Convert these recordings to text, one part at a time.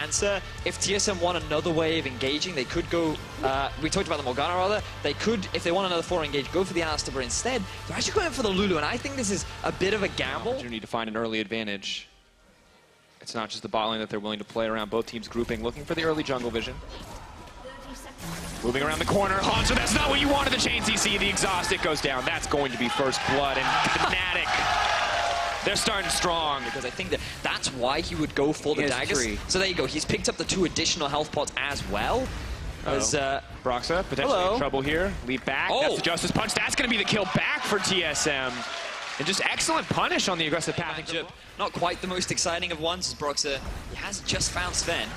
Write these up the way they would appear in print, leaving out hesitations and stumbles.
answer. If TSM want another way of engaging, they could go, we talked about the Morgana rather, they could, if they want another 4 engage, go for the Alistar, but instead, they're actually going for the Lulu, and I think this is a bit of a gamble. Opportunity to find an early advantage. It's not just the bot lane that they're willing to play around, both teams grouping, looking for the early jungle vision. Moving around the corner, Hanser, that's not what you wanted, the chain CC, the exhaust, it goes down. That's going to be first blood, and Fnatic, they're starting strong. Because I think that's why he would go for the daggers. 3. So there you go, he's picked up the 2 additional health pots as well. As, Broxa potentially in trouble here, leap back, that's the Justice Punch, that's going to be the kill back for TSM. And just excellent punish on the aggressive path. Not quite the most exciting of ones, as Broxa, he has just found Sven.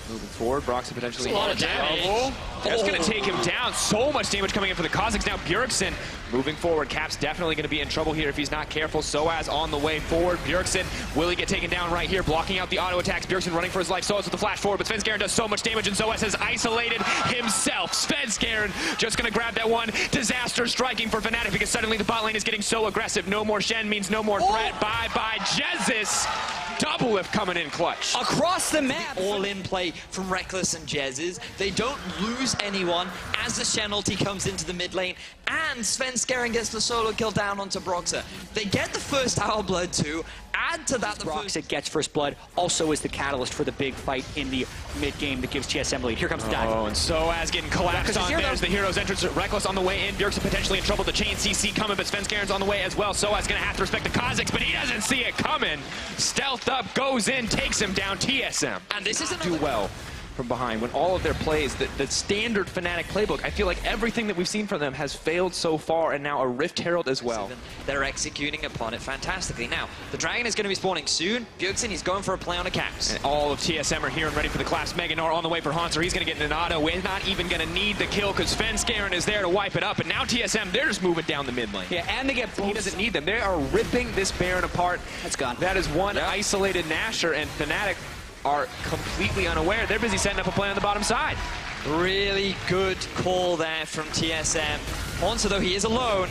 Moving forward, Broxa potentially a lot of damage. That's going to take him down. So much damage coming in for the Kazakhs. Now Bjergsen moving forward. Cap's definitely going to be in trouble here if he's not careful. Soaz on the way forward. Bjergsen, will he get taken down right here? Blocking out the auto attacks. Bjergsen running for his life. Soaz with the flash forward, but Svenskeren does so much damage, and Soaz has isolated himself. Svenskeren just going to grab that one. Disaster striking for Fnatic because suddenly the bot lane is getting so aggressive. No more Shen means no more threat. Bye-bye, Jesus. Double lift coming in clutch. Across the map, all-in play from Rekkles and Jez's. They don't lose anyone as the Shen ulti comes into the mid lane, and Svenskeren gets the solo kill down onto Broxa. They get the first Hour Blood too. Add to that the Broxa gets first blood, also is the catalyst for the big fight in the mid game that gives TSM lead. Here comes the dive. Oh, and Soaz getting collapsed on. There's the hero's entrance. Rekkles on the way in. Bjergsen potentially in trouble. The chain CC coming, but Svenskeren's on the way as well. Soaz gonna have to respect the Kazakhs, but he doesn't see it coming. Stealth up, goes in, takes him down. TSM. And this isn't do well from behind when all of their plays, the standard Fnatic playbook, I feel like everything that we've seen from them has failed so far, and now a Rift Herald as well. They're executing upon it fantastically. Now, the Dragon is going to be spawning soon. Bjergsen, he's going for a play on a Caps. And all of TSM are here and ready for the collapse. Meganar on the way for Hanser. He's going to get an auto. We're not even going to need the kill because Svenskeren is there to wipe it up. And now TSM, they're just moving down the mid lane. Yeah, and they get both. He doesn't need them. They are ripping this Baron apart. That's gone. That is one isolated Nasher, and Fnatic are completely unaware. They're busy setting up a play on the bottom side. Really good call there from TSM. Hanser, though, he is alone.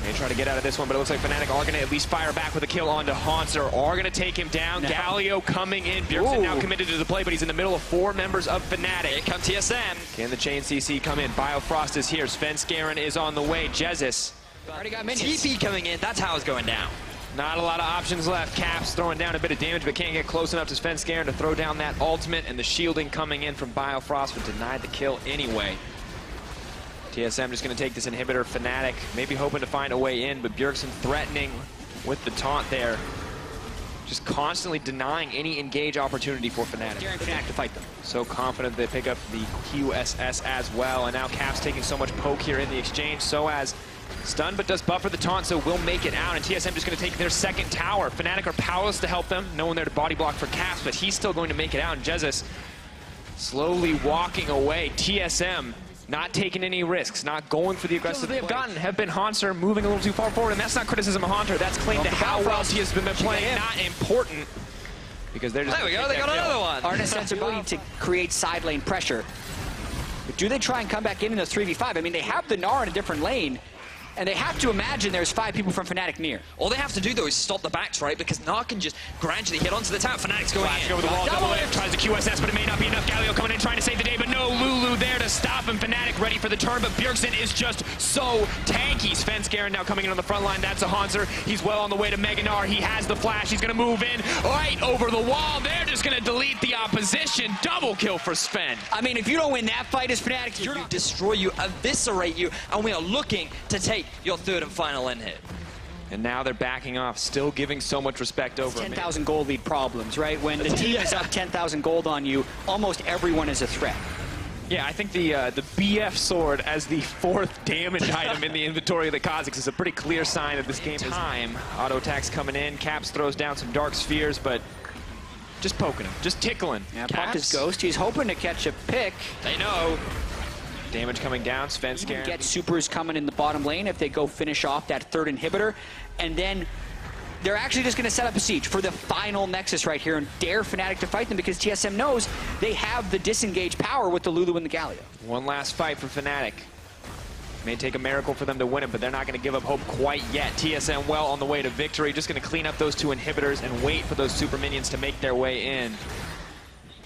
They try to get out of this one, but it looks like Fnatic are going to at least fire back with a kill onto Hanser. Are going to take him down. Galio coming in. Bjergsen now committed to the play, but he's in the middle of 4 members of Fnatic. Here comes TSM. Can the chain CC come in? Biofrost is here. Svenskeren is on the way. Jesus. Already got minions. TP coming in. That's how it's going down. Not a lot of options left. Caps throwing down a bit of damage, but can't get close enough to Svenskeren to throw down that ultimate, and the shielding coming in from Biofrost, but denied the kill anyway. TSM just going to take this inhibitor. Fnatic maybe hoping to find a way in, but Bjergsen threatening with the taunt there. Just constantly denying any engage opportunity for Fnatic. Daring Fnatic to fight them. So confident they pick up the QSS as well, and now Caps taking so much poke here in the exchange. Soaz stunned, but does buffer the taunt, so will make it out, and TSM just going to take their second tower. Fnatic are powerless to help them. No one there to body block for Caps, but he's still going to make it out, and Jesus slowly walking away. TSM not taking any risks, not going for the aggressive they've gotten, have been Hanser moving a little too far forward, and that's not criticism of Hunter, that's claim to how well he has been playing. Not important, because they're just... There we go, they got another one. Artisan's ability to create side lane pressure. But do they try and come back in the 3v5? I mean, they have the Gnar in a different lane, and they have to imagine there's 5 people from Fnatic near. All they have to do, though, is stop the backs, right? Because Gnar can just gradually hit onto the tower. Fnatic's going in. Over the wall, double lift. Tries the QSS, but it may not be enough. Galio coming in, trying to save the day, but no Lulu there to stop him. Fnatic ready for the turn, but Bjergsen is just so tanky. Svenskeren now coming in on the front line. That's a Hanser. He's well on the way to Meganar. He has the flash. He's going to move in right over the wall. They're just going to delete the opposition. Double kill for Sven. I mean, if you don't win that fight as Fnatic, you destroy you, eviscerate you, and we are looking to take your 3rd and final end hit. And now they're backing off, still giving so much respect over 10,000 gold lead problems, right? When the team is up 10,000 gold on you, almost everyone is a threat. Yeah, I think the BF sword as the 4th damage item in the inventory of the Kazakhs is a pretty clear sign that this game is time. Auto attacks coming in, Caps throws down some dark spheres, but just poking him, just tickling. Yeah, popped his ghost. He's hoping to catch a pick. They know. Damage coming down, Svenskeren. Get supers coming in the bottom lane if they go finish off that 3rd inhibitor, and then they're actually just going to set up a siege for the final Nexus right here and dare Fnatic to fight them because TSM knows they have the disengage power with the Lulu and the Galio. One last fight for Fnatic. May take a miracle for them to win it, but they're not going to give up hope quite yet. TSM well on the way to victory, just going to clean up those 2 inhibitors and wait for those super minions to make their way in.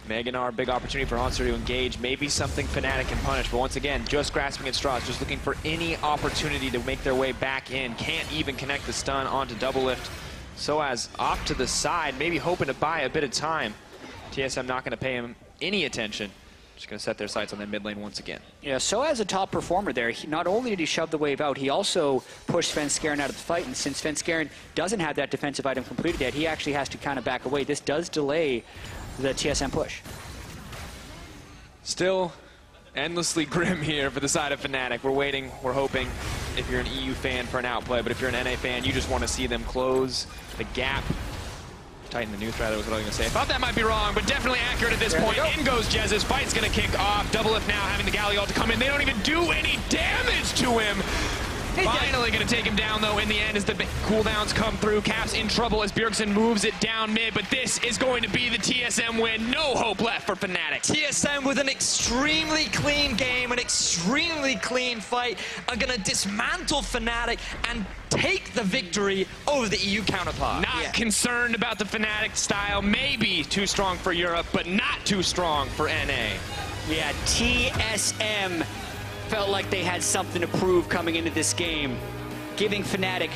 Meganar, big opportunity for Hanser to engage. Maybe something Fnatic can punish, but once again, just grasping at straws, just looking for any opportunity to make their way back in. Can't even connect the stun onto double lift. So as off to the side, maybe hoping to buy a bit of time. TSM not going to pay him any attention. Just going to set their sights on that mid lane once again. Yeah, so as a top performer there, not only did he shove the wave out, he also pushed Svenskeren out of the fight. And since Svenskeren doesn't have that defensive item completed yet, he actually has to kind of back away. This does delay the TSM push. Still endlessly grim here for the side of Fnatic. We're waiting, we're hoping, if you're an EU fan, for an outplay, but if you're an NA fan, you just want to see them close the gap. Tighten the news, rather, was what I was going to say. I thought that might be wrong, but definitely accurate at this point. In goes Jez's. Fight's going to kick off. Double lift now, having the Galio ult to come in. They don't even do any damage to him. Finally going to take him down, though, in the end as the cooldowns come through. Cap's in trouble as Bjergsen moves it down mid, but this is going to be the TSM win. No hope left for Fnatic. TSM with an extremely clean game, an extremely clean fight, are going to dismantle Fnatic and take the victory over the EU counterpart. Not concerned about the Fnatic style. Maybe too strong for Europe, but not too strong for NA. Yeah, TSM felt like they had something to prove coming into this game, giving Fnatic